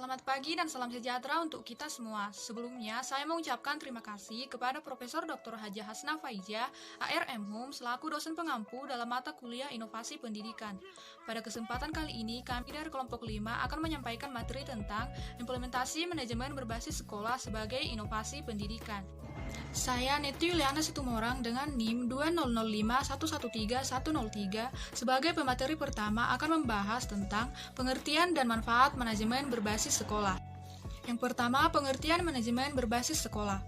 Selamat pagi dan salam sejahtera untuk kita semua. Sebelumnya, saya mengucapkan terima kasih kepada Profesor Dr. Hajah Hasna Faijah, ARM Hum, selaku dosen pengampu dalam mata kuliah Inovasi Pendidikan. Pada kesempatan kali ini, kami dari kelompok 5 akan menyampaikan materi tentang implementasi manajemen berbasis sekolah sebagai inovasi pendidikan. Saya Neti Yuliana Situmorang dengan NIM 20051131103 sebagai pemateri pertama akan membahas tentang pengertian dan manfaat manajemen berbasis sekolah. Yang pertama, pengertian manajemen berbasis sekolah.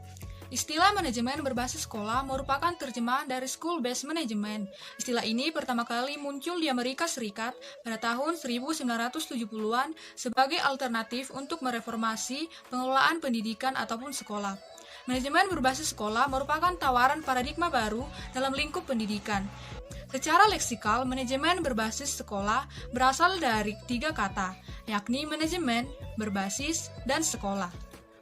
Istilah manajemen berbasis sekolah merupakan terjemahan dari School-Based Management. Istilah ini pertama kali muncul di Amerika Serikat pada tahun 1970-an sebagai alternatif untuk mereformasi pengelolaan pendidikan ataupun sekolah. Manajemen berbasis sekolah merupakan tawaran paradigma baru dalam lingkup pendidikan. Secara leksikal, manajemen berbasis sekolah berasal dari 3 kata, yakni manajemen, berbasis, dan sekolah.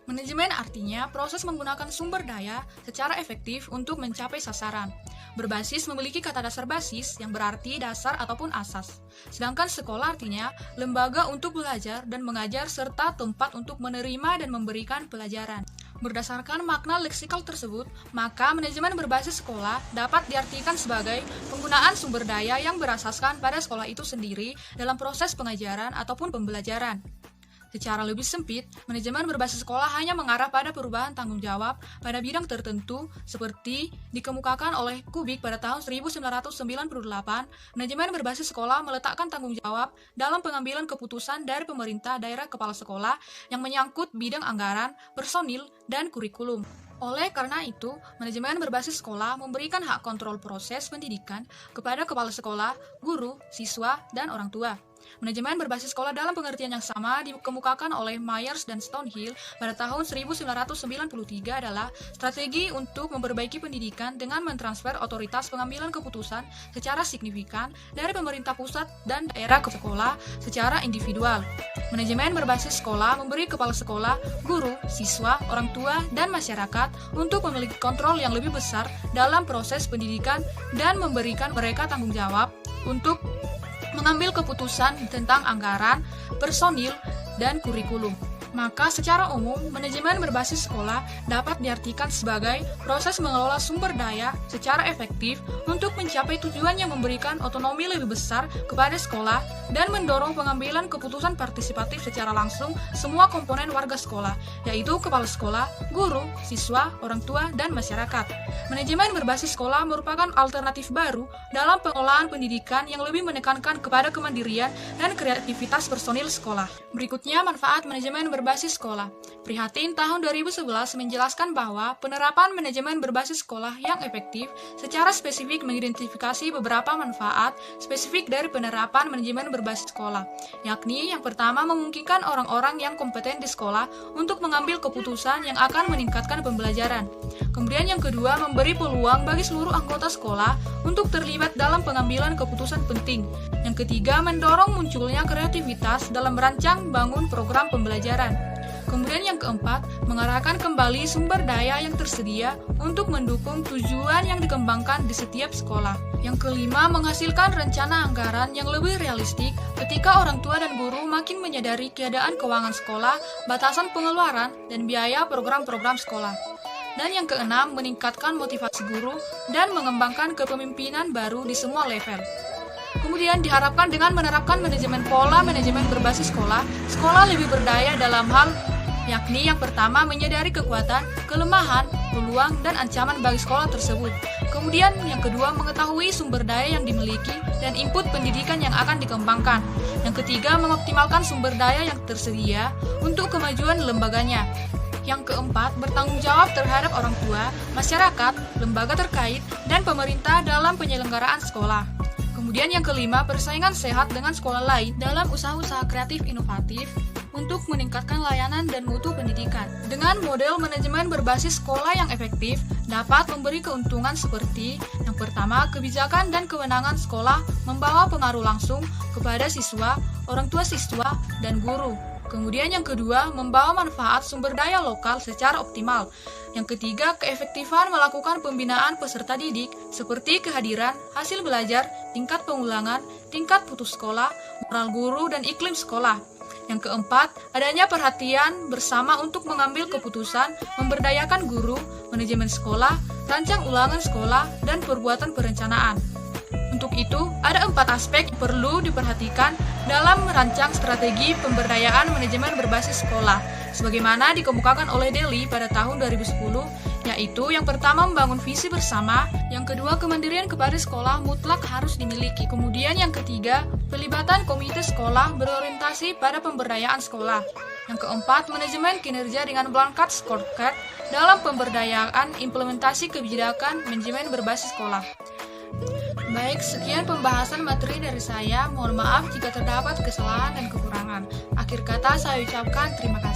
Manajemen artinya proses menggunakan sumber daya secara efektif untuk mencapai sasaran. Berbasis memiliki kata dasar basis yang berarti dasar ataupun asas. Sedangkan sekolah artinya lembaga untuk belajar dan mengajar serta tempat untuk menerima dan memberikan pelajaran. Berdasarkan makna leksikal tersebut, maka manajemen berbasis sekolah dapat diartikan sebagai penggunaan sumber daya yang berasaskan pada sekolah itu sendiri dalam proses pengajaran ataupun pembelajaran. Secara lebih sempit, manajemen berbasis sekolah hanya mengarah pada perubahan tanggung jawab pada bidang tertentu seperti dikemukakan oleh Kubik pada tahun 1998. Manajemen berbasis sekolah meletakkan tanggung jawab dalam pengambilan keputusan dari pemerintah daerah kepala sekolah yang menyangkut bidang anggaran, personil, dan kurikulum. Oleh karena itu, manajemen berbasis sekolah memberikan hak kontrol proses pendidikan kepada kepala sekolah, guru, siswa, dan orang tua. Manajemen berbasis sekolah dalam pengertian yang sama dikemukakan oleh Myers dan Stonehill pada tahun 1993 adalah strategi untuk memperbaiki pendidikan dengan mentransfer otoritas pengambilan keputusan secara signifikan dari pemerintah pusat dan daerah ke sekolah secara individual. Manajemen berbasis sekolah memberi kepala sekolah, guru, siswa, orang tua, dan masyarakat untuk memiliki kontrol yang lebih besar dalam proses pendidikan dan memberikan mereka tanggung jawab untuk mengambil keputusan tentang anggaran, personil, dan kurikulum. Maka secara umum, manajemen berbasis sekolah dapat diartikan sebagai proses mengelola sumber daya secara efektif untuk mencapai tujuan yang memberikan otonomi lebih besar kepada sekolah dan mendorong pengambilan keputusan partisipatif secara langsung semua komponen warga sekolah, yaitu kepala sekolah, guru, siswa, orang tua, dan masyarakat. Manajemen berbasis sekolah merupakan alternatif baru dalam pengelolaan pendidikan yang lebih menekankan kepada kemandirian dan kreativitas personil sekolah. Berikutnya, manfaat manajemen berbasis sekolah. Prihatin tahun 2011 menjelaskan bahwa penerapan manajemen berbasis sekolah yang efektif secara spesifik mengidentifikasi beberapa manfaat spesifik dari penerapan manajemen berbasis sekolah, yakni yang pertama memungkinkan orang-orang yang kompeten di sekolah untuk mengambil keputusan yang akan meningkatkan pembelajaran. Kemudian yang kedua, memberi peluang bagi seluruh anggota sekolah untuk terlibat dalam pengambilan keputusan penting. Yang ketiga, mendorong munculnya kreativitas dalam merancang bangun program pembelajaran. Kemudian yang keempat, mengarahkan kembali sumber daya yang tersedia untuk mendukung tujuan yang dikembangkan di setiap sekolah. Yang kelima, menghasilkan rencana anggaran yang lebih realistik ketika orang tua dan guru makin menyadari keadaan keuangan sekolah, batasan pengeluaran, dan biaya program-program sekolah. Dan yang keenam, meningkatkan motivasi guru dan mengembangkan kepemimpinan baru di semua level. Kemudian diharapkan dengan menerapkan manajemen pola manajemen berbasis sekolah, sekolah lebih berdaya dalam hal yakni yang pertama menyadari kekuatan, kelemahan, peluang, dan ancaman bagi sekolah tersebut. Kemudian yang kedua mengetahui sumber daya yang dimiliki dan input pendidikan yang akan dikembangkan. Yang ketiga mengoptimalkan sumber daya yang tersedia untuk kemajuan lembaganya. Yang keempat, bertanggung jawab terhadap orang tua, masyarakat, lembaga terkait, dan pemerintah dalam penyelenggaraan sekolah. Kemudian yang kelima, persaingan sehat dengan sekolah lain dalam usaha-usaha kreatif inovatif untuk meningkatkan layanan dan mutu pendidikan. Dengan model manajemen berbasis sekolah yang efektif, dapat memberi keuntungan seperti yang pertama, kebijakan dan kewenangan sekolah membawa pengaruh langsung kepada siswa, orang tua siswa, dan guru. Kemudian yang kedua, membawa manfaat sumber daya lokal secara optimal. Yang ketiga, keefektifan melakukan pembinaan peserta didik seperti kehadiran, hasil belajar, tingkat pengulangan, tingkat putus sekolah, moral guru, dan iklim sekolah. Yang keempat, adanya perhatian bersama untuk mengambil keputusan, memberdayakan guru, manajemen sekolah, rancang ulangan sekolah, dan perbuatan perencanaan. Untuk itu, ada 4 aspek yang perlu diperhatikan dalam merancang strategi pemberdayaan manajemen berbasis sekolah, sebagaimana dikemukakan oleh Deli pada tahun 2010, yaitu yang pertama membangun visi bersama, yang kedua kemandirian kepada sekolah mutlak harus dimiliki, kemudian yang ketiga pelibatan komite sekolah berorientasi pada pemberdayaan sekolah, yang keempat manajemen kinerja dengan berangkat scorecard dalam pemberdayaan implementasi kebijakan manajemen berbasis sekolah. Baik, sekian pembahasan materi dari saya. Mohon maaf jika terdapat kesalahan dan kekurangan. Akhir kata saya ucapkan terima kasih.